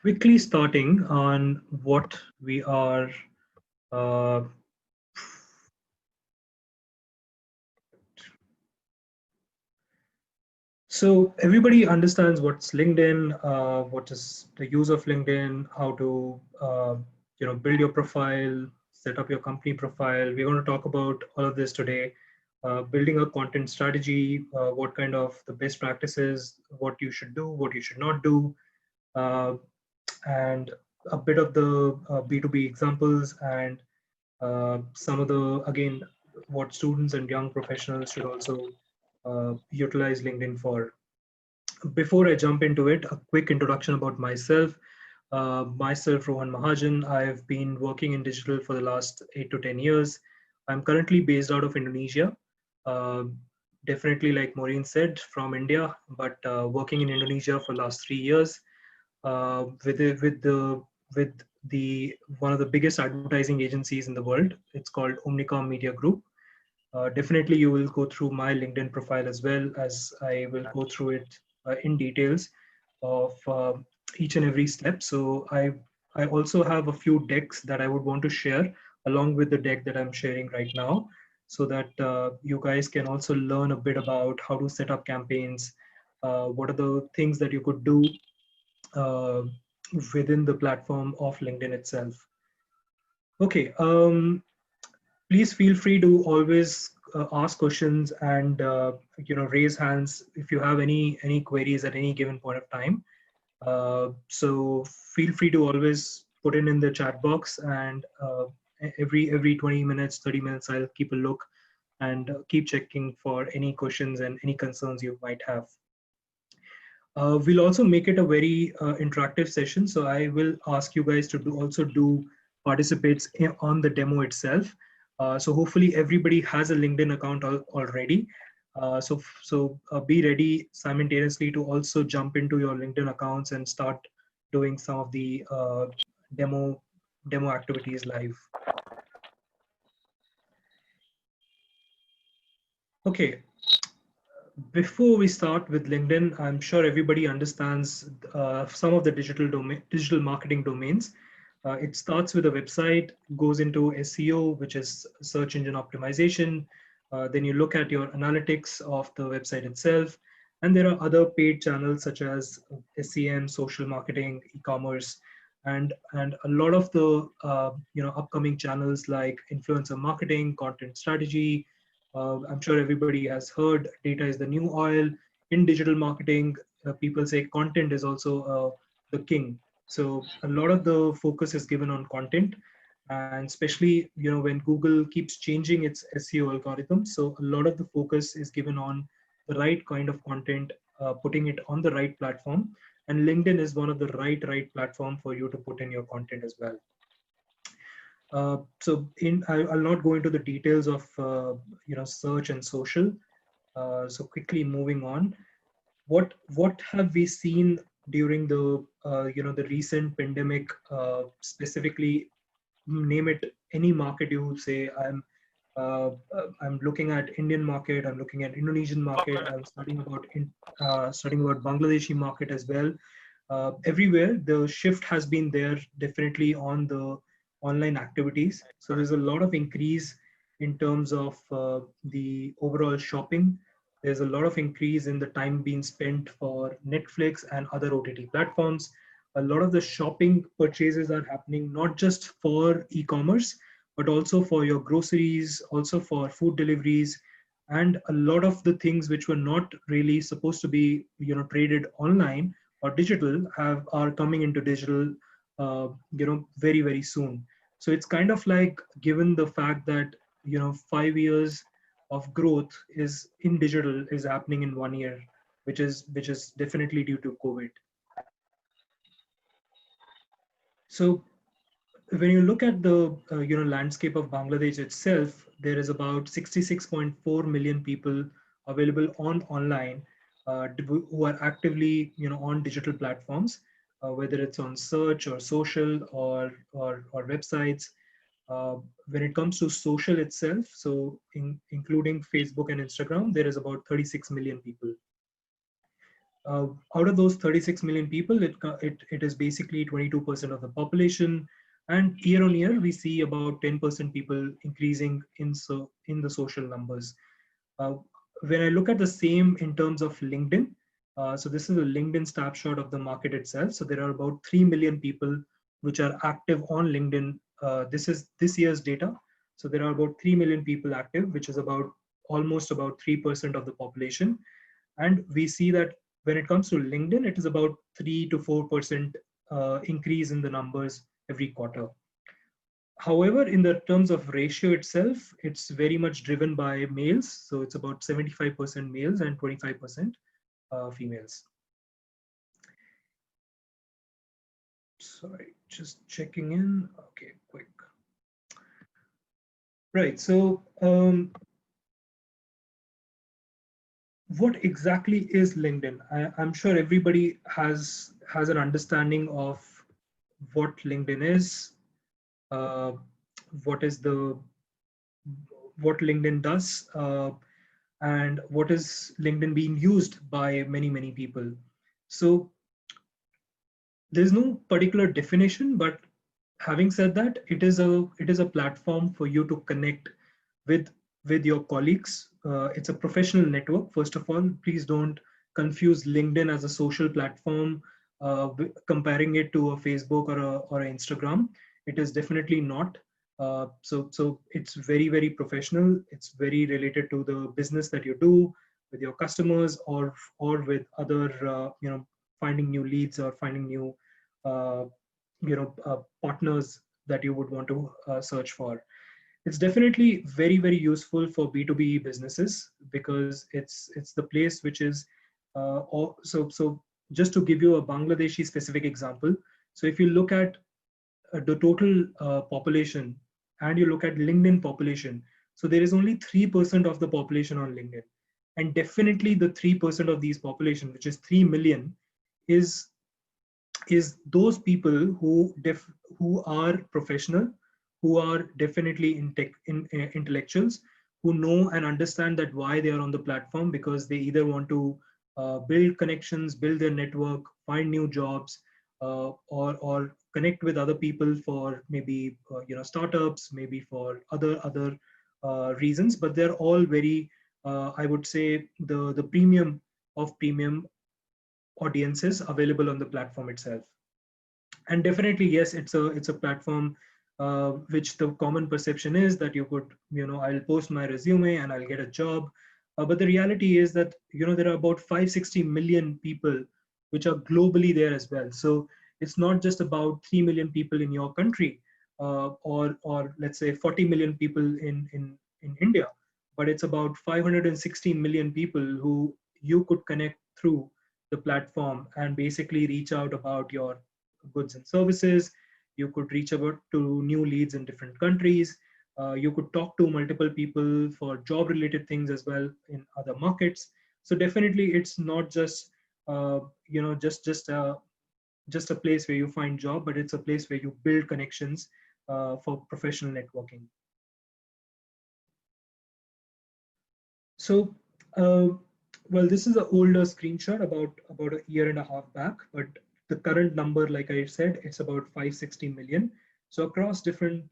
quickly starting on what we are. Uh, so everybody understands what's LinkedIn, what is the use of LinkedIn, how to build your profile, set up your company profile. We're going to talk about all of this today. Building a content strategy, what kind of the best practices, what you should do, what you should not do, uh, and a bit of the B2B examples and some of the, again, what students and young professionals should also utilize LinkedIn for. Before I jump into it, a quick introduction about myself. Myself, Rohan Mahajan. I've been working in digital for the last 8 to 10 years. I'm currently based out of Indonesia. Uh, Definitely, like Maureen said, from India, but working in Indonesia for the last 3 years with the one of the biggest advertising agencies in the world. It's called Omnicom Media Group. Definitely, you will go through my LinkedIn profile as well as I will go through it in details of each and every step. So I also have a few decks that I would want to share along with the deck that I'm sharing right now, so that you guys can also learn a bit about how to set up campaigns. What are the things that you could do uh, within the platform of LinkedIn itself? Okay. Please feel free to always ask questions and raise hands if you have any queries at any given point of time. So feel free to always put in the chat box, and every 20 minutes, 30 minutes, I'll keep a look and keep checking for any questions and any concerns you might have. We'll also make it a very interactive session. So I will ask you guys to also do participates on the demo itself. So hopefully everybody has a LinkedIn account already. So be ready simultaneously to also jump into your LinkedIn accounts and start doing some of the demo demo activities live. Okay, before we start with LinkedIn, I'm sure everybody understands some of the digital marketing domains. It starts with a website, goes into SEO, which is search engine optimization. Then you look at your analytics of the website itself, and there are other paid channels such as SEM, social marketing, e-commerce, and a lot of the upcoming channels like influencer marketing, content strategy. I'm sure everybody has heard data is the new oil in digital marketing. People say content is also the king. So a lot of the focus is given on content, and especially when Google keeps changing its SEO algorithm. So a lot of the focus is given on the right kind of content, putting it on the right platform. And LinkedIn is one of the right platform for you to put in your content as well. I'll not go into the details of search and social. So quickly moving on, what have we seen during the the recent pandemic? Specifically, name it any market you say. I'm looking at Indian market. I'm looking at Indonesian market. I'm studying about Bangladeshi market as well. Everywhere the shift has been there, definitely on the online activities. So there's a lot of increase in terms of the overall shopping. There's a lot of increase in the time being spent for Netflix and other OTT platforms. A lot of the shopping purchases are happening not just for e-commerce, but also for your groceries, also for food deliveries, and a lot of the things which were not really supposed to be traded online or digital are coming into digital very soon. So it's kind of like, given the fact that 5 years of growth is in digital is happening in 1 year, which is definitely due to COVID. So when you look at the landscape of Bangladesh itself, there is about 66.4 million people available on online, who are actively on digital platforms, whether it's on search or social or websites. Uh, when it comes to social itself, so including Facebook and Instagram, there is about 36 million people. Out of those 36 million people, it is basically 22% of the population. And year on year, we see about 10% people increasing in the social numbers. Uh, when I look at the same in terms of LinkedIn, so this is a LinkedIn snapshot of the market itself. So there are about 3 million people which are active on LinkedIn. This is this year's data. So there are about 3 million people active, which is about almost about 3% of the population. And we see that when it comes to LinkedIn, it is about 3 to 4% increase in the numbers every quarter. However, in the terms of ratio itself, it's very much driven by males. So it's about 75% males and 25% females. Sorry, just checking in. Okay, quick. Right. So what exactly is LinkedIn? I'm sure everybody has an understanding of what LinkedIn is, uh, what is the what LinkedIn does, and what is LinkedIn being used by many people. So there's no particular definition, but having said that, it is a platform for you to connect with with your colleagues. It's a professional network. First of all, please don't confuse LinkedIn as a social platform, comparing it to a Facebook or an Instagram. It is definitely not. So it's very very professional. It's very related to the business that you do with your customers, or with other finding new leads or finding new uh, partners that you would want to search for. It's definitely very very useful for B2B businesses, because it's the place which is so just to give you a Bangladeshi specific example. So if you look at the total population and you look at LinkedIn population, so there is only 3% of the population on LinkedIn. And definitely the 3% of these population, which is 3 million, is those people who are professional, who are definitely intellectuals, who know and understand that why they are on the platform, because they either want to build connections, build their network, find new jobs, or connect with other people for maybe startups, maybe for other reasons. But they're all very, I would say, the premium of premium audiences available on the platform itself. And definitely, yes, it's a platform which the common perception is that you could, I'll post my resume and I'll get a job. But the reality is that there are about 560 million people which are globally there as well. So it's not just about 3 million people in your country, or let's say 40 million people in India, but it's about 560 million people who you could connect through the platform and basically reach out about your goods and services. You could reach out to new leads in different countries. You could talk to multiple people for job related things as well in other markets. So definitely it's not just uh, you know just a place where you find job, but it's a place where you build connections for professional networking. So well, this is an older screenshot, about a year and a half back, but the current number, like I said, it's about 560 million. So across different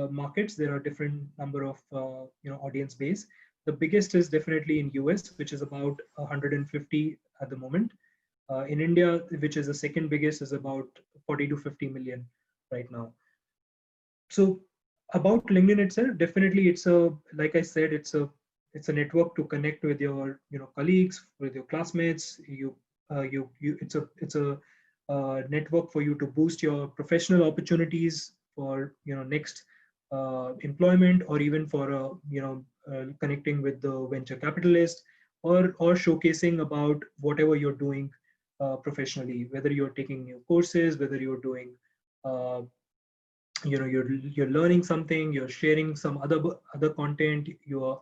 markets, there are different number of audience base. The biggest is definitely in US, which is about 150 at the moment. In India, which is the second biggest, is about 40 to 50 million right now. So about LinkedIn itself, definitely it's a, like I said, it's a network to connect with your colleagues, with your classmates. It's a network for you to boost your professional opportunities for next employment, or even for connecting with the venture capitalist, or showcasing about whatever you're doing professionally, whether you're taking new courses, whether you're doing uh, you're learning something, you're sharing some other content, you're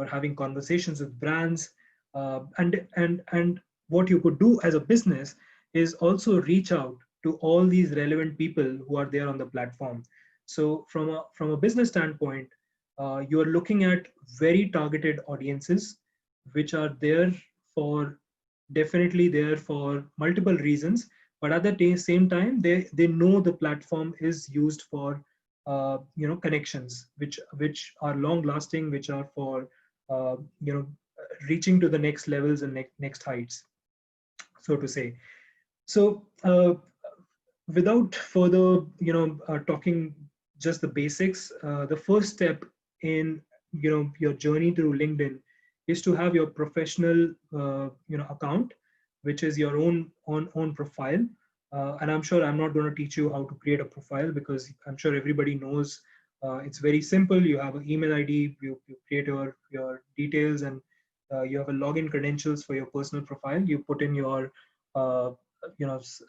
having conversations with brands, and what you could do as a business is also reach out to all these relevant people who are there on the platform. So from a business standpoint, you are looking at very targeted audiences which are there for definitely there for multiple reasons, but at the same time, they know the platform is used for connections which are long lasting, which are for uh, you know reaching to the next levels and next heights, so to say. So without further talking just the basics, the first step in your journey through LinkedIn is to have your professional account, which is your own profile. And I'm sure I'm not going to teach you how to create a profile, because I'm sure everybody knows. It's very simple. You have an email ID, you create your details, and you have a login credentials for your personal profile. You put in your uh,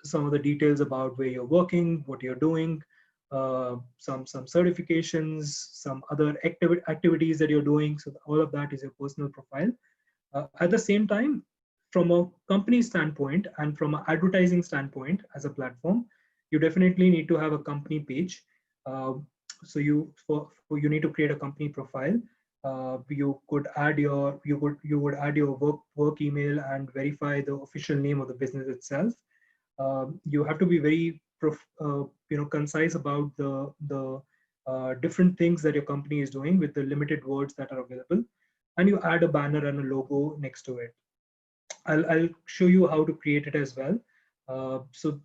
some of the details about where you're working, what you're doing, some certifications, some other activities that you're doing. So all of that is your personal profile. At the same time, from a company standpoint and from an advertising standpoint as a platform, you definitely need to have a company page. uh, so you need to create a company profile. You could add your you would add your work email and verify the official name of the business itself. You have to be very concise about the different things that your company is doing with the limited words that are available, and you add a banner and a logo next to it. I'll show you how to create it as well. So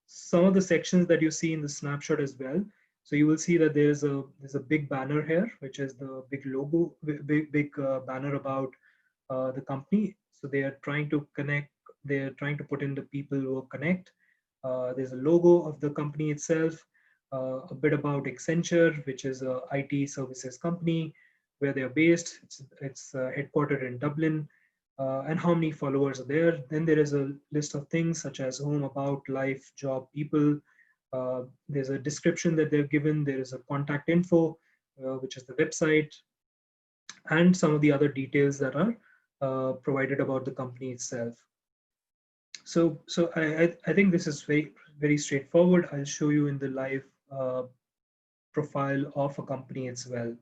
some of the sections that you see in the snapshot as well. So you will see that there's a big banner here, which is the big logo, big banner about the company. So they are trying to connect. They're trying to put in the people who connect. There's a logo of the company itself. A bit about Accenture, which is a IT services company, where they're based. It's headquartered in Dublin, and how many followers are there. Then there is a list of things such as home, about, life, job, people. There's a description that they've given. There is a contact info, which is the website, and some of the other details that are provided about the company itself. So I think this is very straightforward. I'll show you in the live profile of a company as well.